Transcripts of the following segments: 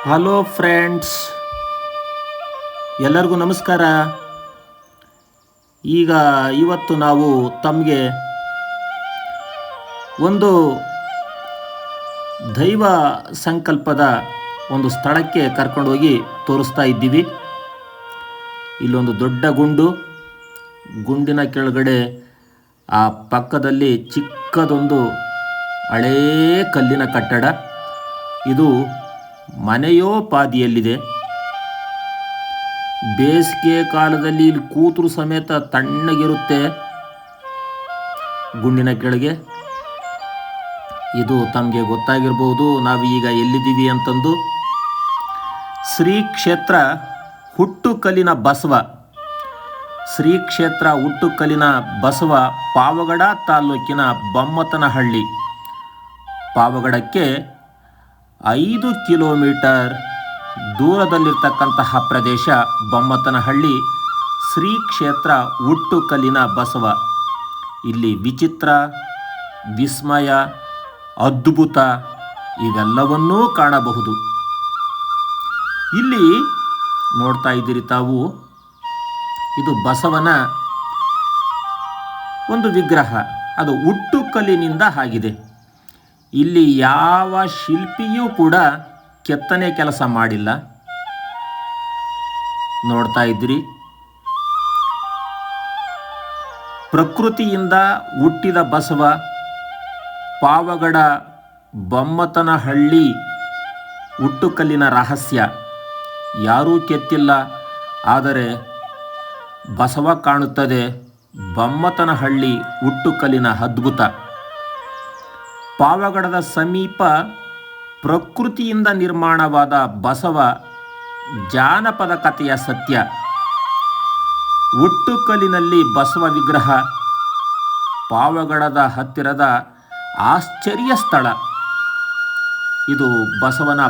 Hello friends, ಎಲ್ಲರಿಗೂ ನಮಸ್ಕಾರ. ಈಗ ಇವತ್ತು ನಾವು ತಮಗೆ ಒಂದು ದೈವ ಸಂಕಲ್ಪದ ಒಂದು ಸ್ಥಳಕ್ಕೆ ಕರ್ಕೊಂಡೋಗಿ ತೋರಿಸ್ತಾ ಇದ್ದೀವಿ. ಇಲ್ಲೊಂದು ದೊಡ್ಡ ಗುಂಡಿನ ಕೆಳಗಡೆ ಆ ಪಕ್ಕದಲ್ಲಿ ಚಿಕ್ಕದೊಂದು ಹಳೇ ಕಲ್ಲಿನ ಕಟ್ಟಡ. ಇದು ಮನೆಯೋಪಾದಿಯಲ್ಲಿದೆ. ಬೇಸಿಗೆ ಕಾಲದಲ್ಲಿ ಇಲ್ಲಿ ಕೂತರು ಸಮೇತ ತಣ್ಣಗಿರುತ್ತೆ ಗುಂಡಿನ ಕೆಳಗೆ. ಇದು ತಮಗೆ ಗೊತ್ತಾಗಿರ್ಬೋದು ನಾವು ಈಗ ಎಲ್ಲಿದ್ದೀವಿ ಅಂತಂದು. ಶ್ರೀ ಕ್ಷೇತ್ರ ಹುಟ್ಟುಕಲ್ಲಿನ ಬಸವ, ಶ್ರೀ ಕ್ಷೇತ್ರ ಹುಟ್ಟುಕಲ್ಲಿನ ಬಸವ ಪಾವಗಡ ತಾಲೂಕಿನ ಬೊಮ್ಮತನಹಳ್ಳಿ, ಪಾವಗಡಕ್ಕೆ 5 ಕಿಲೋಮೀಟರ್ ದೂರದಲ್ಲಿರ್ತಕ್ಕಂತಹ ಪ್ರದೇಶ ಬೊಮ್ಮತನಹಳ್ಳಿ. ಶ್ರೀ ಕ್ಷೇತ್ರ ಹುಟ್ಟುಕಲ್ಲಿನ ಬಸವ. ಇಲ್ಲಿ ವಿಚಿತ್ರ, ವಿಸ್ಮಯ, ಅದ್ಭುತ ಇವೆಲ್ಲವನ್ನೂ ಕಾಣಬಹುದು. ಇಲ್ಲಿ ನೋಡ್ತಾ ಇದ್ದೀರಿ ತಾವು, ಇದು ಬಸವನ ಒಂದು ವಿಗ್ರಹ. ಅದು ಹುಟ್ಟುಕಲ್ಲಿನಿಂದ ಆಗಿದೆ. ಇಲ್ಲಿ ಯಾವ ಶಿಲ್ಪಿಯೂ ಕೂಡ ಕೆತ್ತನೆ ಕೆಲಸ ಮಾಡಿಲ್ಲ. ನೋಡ್ತಾ ಇದ್ದೀರಿ, ಪ್ರಕೃತಿಯಿಂದ ಹುಟ್ಟಿದ ಬಸವ, ಪಾವಗಡ ಬೊಮ್ಮತನಹಳ್ಳಿ ಹುಟ್ಟುಕಲ್ಲಿನ ರಹಸ್ಯ ಯಾರೂ ಕೆತ್ತಿಲ್ಲ. ಆದರೆ ಬಸವ ಕಾಣುತ್ತದೆ. ಬೊಮ್ಮತನಹಳ್ಳಿ ಹುಟ್ಟುಕಲ್ಲಿನ ಅದ್ಭುತ. ಪಾವಗಡದ ಸಮೀಪ ಪ್ರಕೃತಿಯಿಂದ ನಿರ್ಮಾಣವಾದ ಬಸವ ಜಾನಪದ ಕಥೆಯ ಸತ್ಯ. ಹುಟ್ಟುಕಲ್ಲಿನಲ್ಲಿ ಬಸವ ವಿಗ್ರಹ ಪಾವಗಡದ ಹತ್ತಿರದ ಆಶ್ಚರ್ಯ ಸ್ಥಳ. ಇದು ಬಸವನ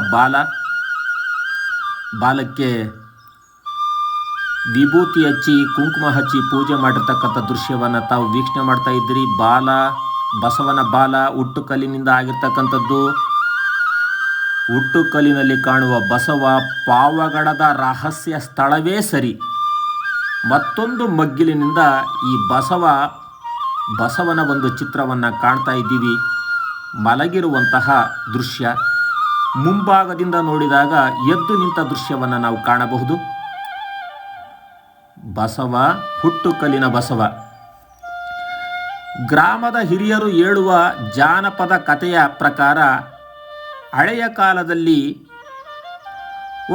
ಬಾಲಕ್ಕೆ ವಿಭೂತಿ ಹಚ್ಚಿ ಕುಂಕುಮ ಹಚ್ಚಿ ಪೂಜೆ ಮಾಡಿರ್ತಕ್ಕಂಥ ದೃಶ್ಯವನ್ನು ತಾವು ವೀಕ್ಷಣೆ ಮಾಡ್ತಾ ಇದ್ದೀರಿ. ಬಸವನ ಬಾಲ ಹುಟ್ಟುಕಲ್ಲಿನಿಂದ ಆಗಿರ್ತಕ್ಕಂಥದ್ದು. ಹುಟ್ಟುಕಲ್ಲಿನಲ್ಲಿ ಕಾಣುವ ಬಸವ ಪಾವಗಡದ ರಹಸ್ಯ ಸ್ಥಳವೇ ಸರಿ. ಮತ್ತೊಂದು ಮಗ್ಗಿಲಿನಿಂದ ಈ ಬಸವನ ಒಂದು ಚಿತ್ರವನ್ನು ಕಾಣ್ತಾ ಇದ್ದೀವಿ. ಮಲಗಿರುವಂತಹ ದೃಶ್ಯ. ಮುಂಭಾಗದಿಂದ ನೋಡಿದಾಗ ಎದ್ದು ನಿಂತ ದೃಶ್ಯವನ್ನು ನಾವು ಕಾಣಬಹುದು. ಬಸವ, ಹುಟ್ಟುಕಲ್ಲಿನ ಬಸವ. ಗ್ರಾಮದ ಹಿರಿಯರು ಹೇಳುವ ಜಾನಪದ ಕಥೆಯ ಪ್ರಕಾರ ಹಳೆಯ ಕಾಲದಲ್ಲಿ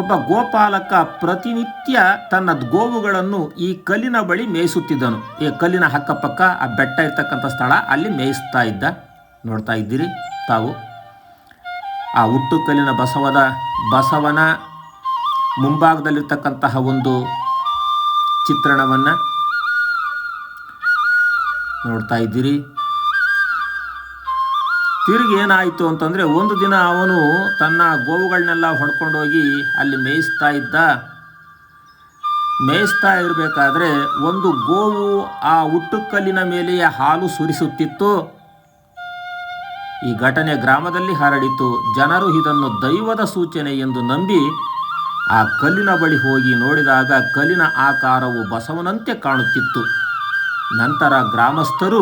ಒಬ್ಬ ಗೋಪಾಲಕ ಪ್ರತಿನಿತ್ಯ ತನ್ನ ಗೋವುಗಳನ್ನು ಈ ಕಲ್ಲಿನ ಬಳಿ ಮೇಯಿಸುತ್ತಿದ್ದನು. ಈ ಕಲ್ಲಿನ ಅಕ್ಕಪಕ್ಕ ಆ ಬೆಟ್ಟ ಇರ್ತಕ್ಕಂಥ ಸ್ಥಳ, ಅಲ್ಲಿ ಮೇಯಿಸ್ತಾ ಇದ್ದ. ನೋಡ್ತಾ ಇದ್ದೀರಿ ತಾವು ಆ ಹುಟ್ಟುಕಲ್ಲಿನ ಬಸವನ ಮುಂಭಾಗದಲ್ಲಿರ್ತಕ್ಕಂತಹ ಒಂದು ಚಿತ್ರಣವನ್ನು ನೋಡ್ತಾ ಇದ್ದೀರಿ. ತಿರುಗಿ ಏನಾಯಿತು ಅಂತಂದರೆ, ಒಂದು ದಿನ ಅವನು ತನ್ನ ಗೋವುಗಳನ್ನೆಲ್ಲ ಹೊಡ್ಕೊಂಡೋಗಿ ಅಲ್ಲಿ ಮೇಯಿಸ್ತಾ ಇರಬೇಕಾದ್ರೆ ಒಂದು ಗೋವು ಆ ಹುಟ್ಟುಕಲ್ಲಿನ ಮೇಲೆಯೇ ಹಾಲು ಸುರಿಸುತ್ತಿತ್ತು. ಈ ಘಟನೆ ಗ್ರಾಮದಲ್ಲಿ ಹರಡಿತು. ಜನರು ಇದನ್ನು ದೈವದ ಸೂಚನೆ ಎಂದು ನಂಬಿ ಆ ಕಲ್ಲಿನ ಬಳಿ ಹೋಗಿ ನೋಡಿದಾಗ ಕಲ್ಲಿನ ಆಕಾರವು ಬಸವನಂತೆ ಕಾಣುತ್ತಿತ್ತು. ನಂತರ ಗ್ರಾಮಸ್ಥರು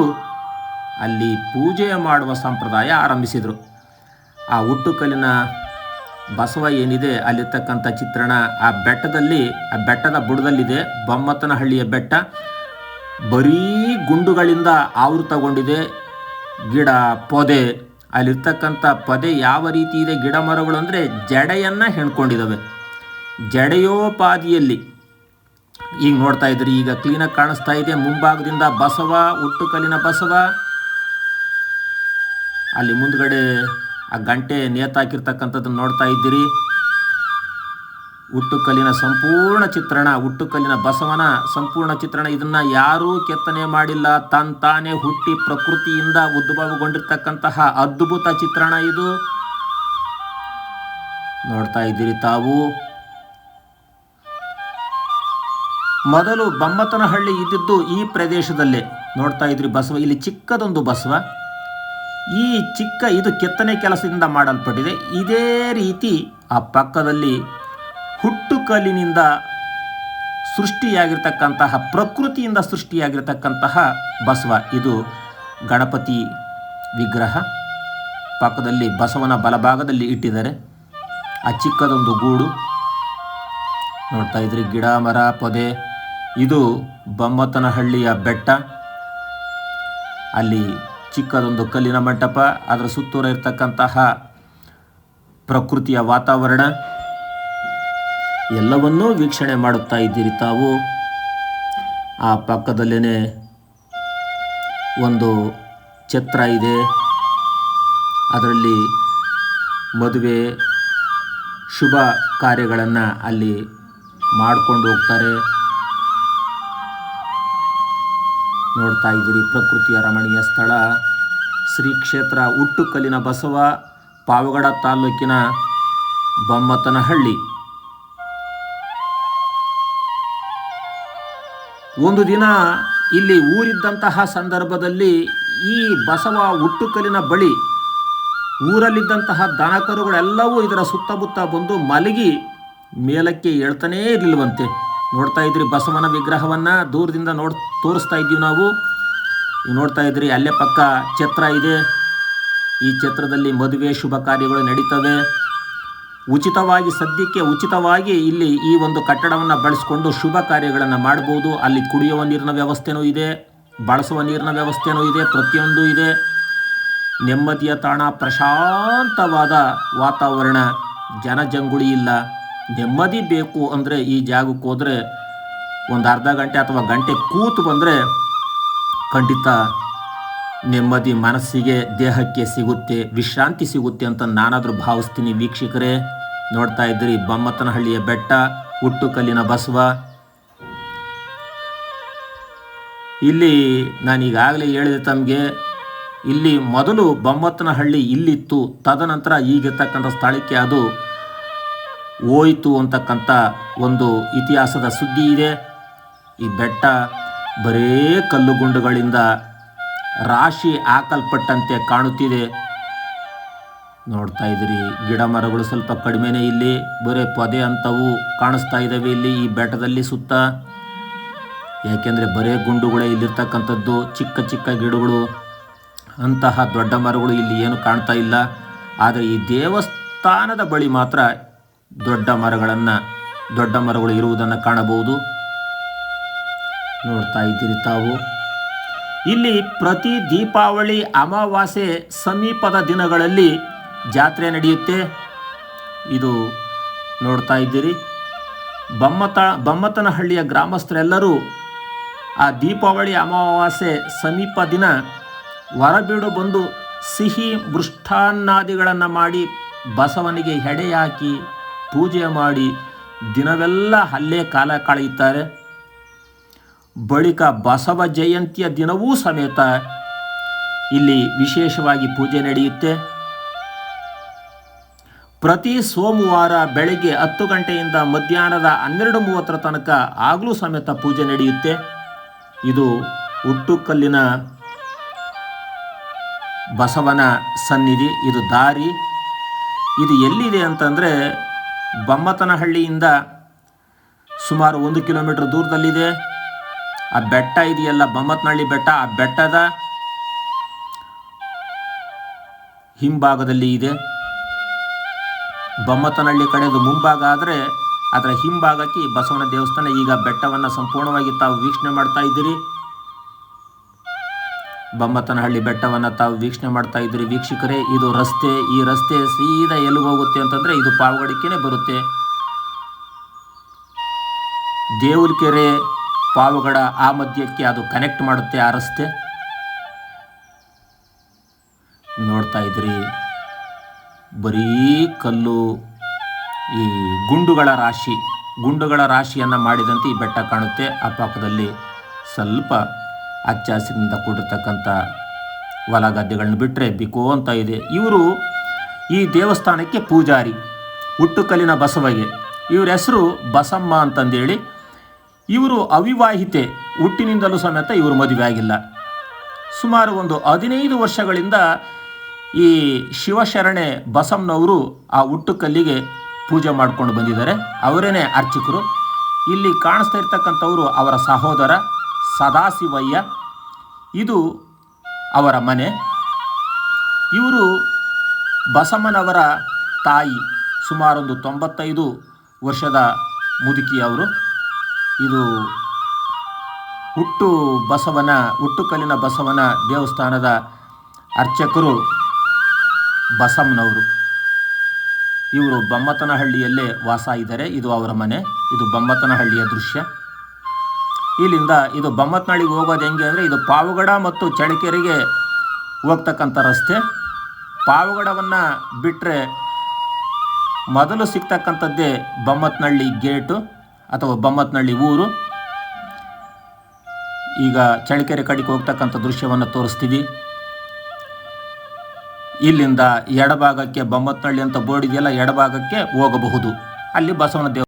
ಅಲ್ಲಿ ಪೂಜೆ ಮಾಡುವ ಸಂಪ್ರದಾಯ ಆರಂಭಿಸಿದರು. ಆ ಹುಟ್ಟುಕಲ್ಲಿನ ಬಸವ ಏನಿದೆ ಅಲ್ಲಿರ್ತಕ್ಕಂಥ ಚಿತ್ರಣ ಆ ಬೆಟ್ಟದ ಬುಡದಲ್ಲಿದೆ. ಬೊಮ್ಮತನಹಳ್ಳಿಯ ಬೆಟ್ಟ ಬರೀ ಗುಂಡುಗಳಿಂದ ಆವೃತಗೊಂಡಿದೆ. ಗಿಡ ಪೊದೆ, ಅಲ್ಲಿರ್ತಕ್ಕಂಥ ಪೊದೆ ಯಾವ ರೀತಿ ಇದೆ, ಗಿಡ ಮರಗಳು ಅಂದರೆ ಜಡೆಯನ್ನು ಹೆಣ್ಕೊಂಡಿದ್ದಾವೆ. ಜಡೆಯೋಪಾದಿಯಲ್ಲಿ ಈಗ ನೋಡ್ತಾ ಇದ್ರಿ, ಈಗ ಕ್ಲೀನಾಗಿ ಕಾಣಿಸ್ತಾ ಇದೆ. ಮುಂಭಾಗದಿಂದ ಬಸವ, ಹುಟ್ಟುಕಲ್ಲಿನ ಬಸವ. ಅಲ್ಲಿ ಮುಂದ್ಗಡೆ ಆ ಗಂಟೆ ನೇತಾಕಿರ್ತಕ್ಕಂಥದ್ದನ್ನು ನೋಡ್ತಾ ಇದ್ದೀರಿ. ಹುಟ್ಟುಕಲ್ಲಿನ ಸಂಪೂರ್ಣ ಚಿತ್ರಣ, ಹುಟ್ಟುಕಲ್ಲಿನ ಬಸವನ ಸಂಪೂರ್ಣ ಚಿತ್ರಣ. ಇದನ್ನು ಯಾರೂ ಕೆತ್ತನೆ ಮಾಡಿಲ್ಲ. ತಾನೇ ಹುಟ್ಟಿ ಪ್ರಕೃತಿಯಿಂದ ಉದ್ಭವಗೊಂಡಿರ್ತಕ್ಕಂತಹ ಅದ್ಭುತ ಚಿತ್ರಣ ಇದು. ನೋಡ್ತಾ ಇದ್ದೀರಿ ತಾವು. ಮೊದಲು ಬೊಮ್ಮತನಹಳ್ಳಿ ಇದ್ದಿದ್ದು ಈ ಪ್ರದೇಶದಲ್ಲೇ. ನೋಡ್ತಾ ಇದ್ರಿ ಬಸವ, ಇಲ್ಲಿ ಚಿಕ್ಕದೊಂದು ಬಸವ. ಈ ಚಿಕ್ಕ ಇದು ಕೆತ್ತನೆ ಕೆಲಸದಿಂದ ಮಾಡಲ್ಪಟ್ಟಿದೆ. ಇದೇ ರೀತಿ ಆ ಪಕ್ಕದಲ್ಲಿ ಹುಟ್ಟುಕಲ್ಲಿನಿಂದ ಸೃಷ್ಟಿಯಾಗಿರ್ತಕ್ಕಂತಹ, ಪ್ರಕೃತಿಯಿಂದ ಸೃಷ್ಟಿಯಾಗಿರ್ತಕ್ಕಂತಹ ಬಸವ. ಇದು ಗಣಪತಿ ವಿಗ್ರಹ. ಪಕ್ಕದಲ್ಲಿ ಬಸವನ ಬಲಭಾಗದಲ್ಲಿ ಇಟ್ಟಿದ್ದಾರೆ. ಆ ಚಿಕ್ಕದೊಂದು ಗೂಡು ನೋಡ್ತಾ ಇದ್ರಿ, ಗಿಡ ಮರ ಪೊದೆ. ಇದು ಬೊಮ್ಮತ್ತನಹಳ್ಳಿಯ ಬೆಟ್ಟ. ಅಲ್ಲಿ ಚಿಕ್ಕದೊಂದು ಕಲ್ಲಿನ ಮಂಟಪ, ಅದರ ಸುತ್ತೂರ ಇರ್ತಕ್ಕಂತಹ ಪ್ರಕೃತಿಯ ವಾತಾವರಣ ಎಲ್ಲವನ್ನೂ ವೀಕ್ಷಣೆ ಮಾಡುತ್ತಾ ಇದ್ದೀರಿ ತಾವು. ಆ ಪಕ್ಕದಲ್ಲೇ ಒಂದು ಛತ್ರ ಇದೆ. ಅದರಲ್ಲಿ ಮದುವೆ ಶುಭ ಕಾರ್ಯಗಳನ್ನು ಅಲ್ಲಿ ಮಾಡಿಕೊಂಡು ಹೋಗ್ತಾರೆ. ನೋಡ್ತಾ ಇದ್ದೀರಿ, ಪ್ರಕೃತಿಯ ರಮಣೀಯ ಸ್ಥಳ ಶ್ರೀ ಕ್ಷೇತ್ರ ಹುಟ್ಟುಕಲ್ಲಿನ ಬಸವ, ಪಾವಗಡ ತಾಲೂಕಿನ ಬೊಮ್ಮತ್ತನಹಳ್ಳಿ. ಒಂದು ದಿನ ಇಲ್ಲಿ ಊರಿದ್ದಂತಹ ಸಂದರ್ಭದಲ್ಲಿ ಈ ಬಸವ ಹುಟ್ಟುಕಲ್ಲಿನ ಬಳಿ ಊರಲ್ಲಿದ್ದಂತಹ ದನಕರುಗಳೆಲ್ಲವೂ ಇದರ ಸುತ್ತಮುತ್ತ ಬಂದು ಮಲಗಿ ಮೇಲಕ್ಕೆ ಹೇಳ್ತಾನೇ ಇರಲಿಲ್ವಂತೆ. ನೋಡ್ತಾ ಇದ್ರಿ ಬಸವನ ವಿಗ್ರಹವನ್ನು ದೂರದಿಂದ ತೋರಿಸ್ತಾ ಇದ್ದೀವಿ ನಾವು. ನೋಡ್ತಾ ಇದ್ರಿ, ಅಲ್ಲೇ ಪಕ್ಕ ಛತ್ರ ಇದೆ. ಈ ಛತ್ರದಲ್ಲಿ ಮದುವೆ ಶುಭ ಕಾರ್ಯಗಳು ನಡೀತವೆ. ಸದ್ಯಕ್ಕೆ ಉಚಿತವಾಗಿ ಇಲ್ಲಿ ಈ ಒಂದು ಕಟ್ಟಡವನ್ನು ಬಳಸಿಕೊಂಡು ಶುಭ ಕಾರ್ಯಗಳನ್ನು ಮಾಡ್ಬೋದು. ಅಲ್ಲಿ ಕುಡಿಯುವ ನೀರಿನ ವ್ಯವಸ್ಥೆನೂ ಇದೆ, ಬಳಸುವ ನೀರಿನ ವ್ಯವಸ್ಥೆನೂ ಇದೆ, ಪ್ರತಿಯೊಂದು ಇದೆ. ನೆಮ್ಮದಿಯ ತಾಣ, ಪ್ರಶಾಂತವಾದ ವಾತಾವರಣ, ಜನಜಂಗುಳಿ ಇಲ್ಲ. ನೆಮ್ಮದಿ ಬೇಕು ಅಂದರೆ ಈ ಜಾಗಕ್ಕೆ ಹೋದರೆ ಒಂದು ಅರ್ಧ ಗಂಟೆ ಅಥವಾ ಗಂಟೆ ಕೂತು ಬಂದರೆ ಖಂಡಿತ ನೆಮ್ಮದಿ ಮನಸ್ಸಿಗೆ, ದೇಹಕ್ಕೆ ಸಿಗುತ್ತೆ, ವಿಶ್ರಾಂತಿ ಸಿಗುತ್ತೆ ಅಂತ ನಾನಾದರೂ ಭಾವಿಸ್ತೀನಿ. ವೀಕ್ಷಕರೇ, ನೋಡ್ತಾ ಇದ್ದೀರಿ ಬೊಮ್ಮತ್ತನಹಳ್ಳಿಯ ಬೆಟ್ಟ, ಹುಟ್ಟುಕಲ್ಲಿನ ಬಸವ. ಇಲ್ಲಿ ನಾನೀಗಾಗಲೇ ಹೇಳಿದೆ ತಮಗೆ, ಇಲ್ಲಿ ಮೊದಲು ಬೊಮ್ಮತ್ತನಹಳ್ಳಿ ಇಲ್ಲಿತ್ತು. ತದನಂತರ ಈಗಿರ್ತಕ್ಕಂಥ ಸ್ಥಳಕ್ಕೆ ಅದು ಹೋಯಿತು ಅಂತಕ್ಕಂಥ ಒಂದು ಇತಿಹಾಸದ ಸುದ್ದಿ ಇದೆ. ಈ ಬೆಟ್ಟ ಬರೇ ಕಲ್ಲುಗುಂಡುಗಳಿಂದ ರಾಶಿ ಹಾಕಲ್ಪಟ್ಟಂತೆ ಕಾಣುತ್ತಿದೆ. ನೋಡ್ತಾ ಇದ್ದೀರಿ, ಗಿಡ ಮರಗಳು ಸ್ವಲ್ಪ ಕಡಿಮೆನೇ, ಇಲ್ಲಿ ಬರೀ ಪೊದೆ ಅಂಥವು ಕಾಣಿಸ್ತಾ ಇದ್ದಾವೆ ಇಲ್ಲಿ ಈ ಬೆಟ್ಟದಲ್ಲಿ ಸುತ್ತ. ಯಾಕೆಂದರೆ ಬರೇ ಗುಂಡುಗಳೇ ಇಲ್ಲಿರ್ತಕ್ಕಂಥದ್ದು, ಚಿಕ್ಕ ಚಿಕ್ಕ ಗಿಡಗಳು, ಅಂತಹ ದೊಡ್ಡ ಮರಗಳು ಇಲ್ಲಿ ಏನು ಕಾಣ್ತಾ ಇಲ್ಲ. ಆದರೆ ಈ ದೇವಸ್ಥಾನದ ಬಳಿ ಮಾತ್ರ ದೊಡ್ಡ ಮರಗಳು ಇರುವುದನ್ನು ಕಾಣಬಹುದು. ನೋಡ್ತಾ ಇದ್ದೀರಿ ತಾವು. ಇಲ್ಲಿ ಪ್ರತಿ ದೀಪಾವಳಿ ಅಮಾವಾಸ್ಯೆ ಸಮೀಪದ ದಿನಗಳಲ್ಲಿ ಜಾತ್ರೆ ನಡೆಯುತ್ತೆ. ಇದು ನೋಡ್ತಾ ಇದ್ದೀರಿ, ಬೊಮ್ಮತ್ತನಹಳ್ಳಿಯ ಗ್ರಾಮಸ್ಥರೆಲ್ಲರೂ ಆ ದೀಪಾವಳಿ ಅಮಾವಾಸ್ಯೆ ಸಮೀಪ ದಿನ ಹೊರಬೀಡು ಬಂದು ಸಿಹಿ ಮೃಷ್ಟಾನ್ನಾದಿಗಳನ್ನು ಮಾಡಿ ಬಸವನಿಗೆ ಎಡೆ ಹಾಕಿ ಪೂಜೆ ಮಾಡಿ ದಿನವೆಲ್ಲ ಅಲ್ಲೇ ಕಾಲ ಕಳೆಯುತ್ತಾರೆ. ಬಳಿಕ ಬಸವ ಜಯಂತಿಯ ದಿನವೂ ಸಮೇತ ಇಲ್ಲಿ ವಿಶೇಷವಾಗಿ ಪೂಜೆ ನಡೆಯುತ್ತೆ. ಪ್ರತಿ ಸೋಮವಾರ ಬೆಳಗ್ಗೆ 10 ಗಂಟೆಯಿಂದ ಮಧ್ಯಾಹ್ನದ 12:30 ತನಕ ಆಗಲೂ ಸಮೇತ ಪೂಜೆ ನಡೆಯುತ್ತೆ. ಇದು ಹುಟ್ಟುಕಲ್ಲಿನ ಬಸವನ ಸನ್ನಿಧಿ. ಇದು ದಾರಿ. ಇದು ಎಲ್ಲಿದೆ ಅಂತಂದರೆ ಬೊಮ್ಮತ್ತನಹಳ್ಳಿಯಿಂದ ಸುಮಾರು 1 ಕಿಲೋಮೀಟರ್ ದೂರದಲ್ಲಿದೆ. ಆ ಬೆಟ್ಟ ಇದೆಯಲ್ಲ, ಬೊಮ್ಮತ್ತನಹಳ್ಳಿ ಬೆಟ್ಟ, ಆ ಬೆಟ್ಟದ ಹಿಂಭಾಗದಲ್ಲಿ ಇದೆ. ಬೊಮ್ಮತ್ತನಹಳ್ಳಿ ಕಡೆದು ಮುಂಭಾಗ ಆದರೆ ಅದರ ಹಿಂಭಾಗಕ್ಕೆ ಬಸವನ ದೇವಸ್ಥಾನ. ಈಗ ಬೆಟ್ಟವನ್ನು ಸಂಪೂರ್ಣವಾಗಿ ತಾವು ವೀಕ್ಷಣೆ ಮಾಡ್ತಾ ಇದ್ದೀರಿ. ಬೊಮ್ಮತ್ತನಹಳ್ಳಿ ಬೆಟ್ಟವನ್ನು ತಾವು ವೀಕ್ಷಣೆ ಮಾಡ್ತಾ ಇದ್ದೀರಿ ವೀಕ್ಷಕರೇ. ಇದು ರಸ್ತೆ. ಈ ರಸ್ತೆ ಸೀದಾ ಎಲ್ಲಿಗೆ ಹೋಗುತ್ತೆ ಅಂತಂದರೆ ಇದು ಪಾವಗಡಕ್ಕೇ ಬರುತ್ತೆ. ದೇವಲಕೆರೆ ಪಾವಗಡ ಆ ಮಧ್ಯಕ್ಕೆ ಅದು ಕನೆಕ್ಟ್ ಮಾಡುತ್ತೆ ಆ ರಸ್ತೆ. ನೋಡ್ತಾ ಇದ್ರಿ, ಬರೀ ಕಲ್ಲು, ಈ ಗುಂಡುಗಳ ರಾಶಿಯನ್ನು ಮಾಡಿದಂತೆ ಈ ಬೆಟ್ಟ ಕಾಣುತ್ತೆ. ಆ ಪಕ್ಕದಲ್ಲಿ ಸ್ವಲ್ಪ ಹಚ್ಚ ಹಸಿರಿನಿಂದ ಕೂಡಿರ್ತಕ್ಕಂಥ ಹೊಲ ಗದ್ದೆಗಳನ್ನ ಬಿಟ್ಟರೆ ಬಿಕೋ ಅಂತ ಇದೆ. ಇವರು ಈ ದೇವಸ್ಥಾನಕ್ಕೆ ಪೂಜಾರಿ, ಹುಟ್ಟುಕಲ್ಲಿನ ಬಸವಗೆ. ಇವ್ರ ಹೆಸರು ಬಸಮ್ಮ ಅಂತಂದೇಳಿ. ಇವರು ಅವಿವಾಹಿತೆ, ಹುಟ್ಟಿನಿಂದಲೂ ಸಮೇತ ಇವರು ಮದುವೆ ಆಗಿಲ್ಲ. ಸುಮಾರು ಒಂದು 15 ವರ್ಷಗಳಿಂದ ಈ ಶಿವಶರಣೆ ಬಸಮ್ಮನವರು ಆ ಹುಟ್ಟುಕಲ್ಲಿಗೆ ಪೂಜೆ ಮಾಡ್ಕೊಂಡು ಬಂದಿದ್ದಾರೆ. ಅವರೇನೆ ಅರ್ಚಕರು. ಇಲ್ಲಿ ಕಾಣಿಸ್ತಾ ಇರ್ತಕ್ಕಂಥವರು ಅವರ ಸಹೋದರ ಸದಾಶಿವಯ್ಯ. ಇದು ಅವರ ಮನೆ. ಇವರು ಬಸಮ್ಮನವರ ತಾಯಿ, ಸುಮಾರೊಂದು 95 ವರ್ಷದ ಮುದುಕಿಯವರು. ಇದು ಹುಟ್ಟುಕಲ್ಲಿನ ಬಸವನ ದೇವಸ್ಥಾನದ ಅರ್ಚಕರು ಬಸಮ್ಮನವರು. ಇವರು ಬಮ್ಮತ್ತನಹಳ್ಳಿಯಲ್ಲೇ ವಾಸ ಇದ್ದಾರೆ. ಇದು ಅವರ ಮನೆ. ಇದು ಬಮ್ಮತ್ತನಹಳ್ಳಿಯ ದೃಶ್ಯ. ಇಲ್ಲಿಂದ ಇದು ಬಮ್ಮತ್ತನಹಳ್ಳಿಗೆ ಹೋಗೋದು ಹೆಂಗೆ ಅಂದರೆ, ಇದು ಪಾವಗಡ ಮತ್ತು ಚಳ್ಳಕೆರೆಗೆ ಹೋಗ್ತಕ್ಕಂಥ ರಸ್ತೆ. ಪಾವಗಡವನ್ನು ಬಿಟ್ಟರೆ ಮೊದಲು ಸಿಗ್ತಕ್ಕಂಥದ್ದೇ ಬಮ್ಮತ್ತನಹಳ್ಳಿ ಗೇಟು ಅಥವಾ ಬಮ್ಮತ್ತನಹಳ್ಳಿ ಊರು. ಈಗ ಚಳ್ಳಕೆರೆ ಕಡೆಗೆ ಹೋಗ್ತಕ್ಕಂಥ ದೃಶ್ಯವನ್ನು ತೋರಿಸ್ತೀವಿ. ಇಲ್ಲಿಂದ ಎಡಭಾಗಕ್ಕೆ ಬಮ್ಮತ್ತನಹಳ್ಳಿ ಅಂತ ಬೋರ್ಡ್ ಇದೆಯಲ್ಲ, ಎಡಭಾಗಕ್ಕೆ ಹೋಗಬಹುದು. ಅಲ್ಲಿ ಬಸವನ ದೇವ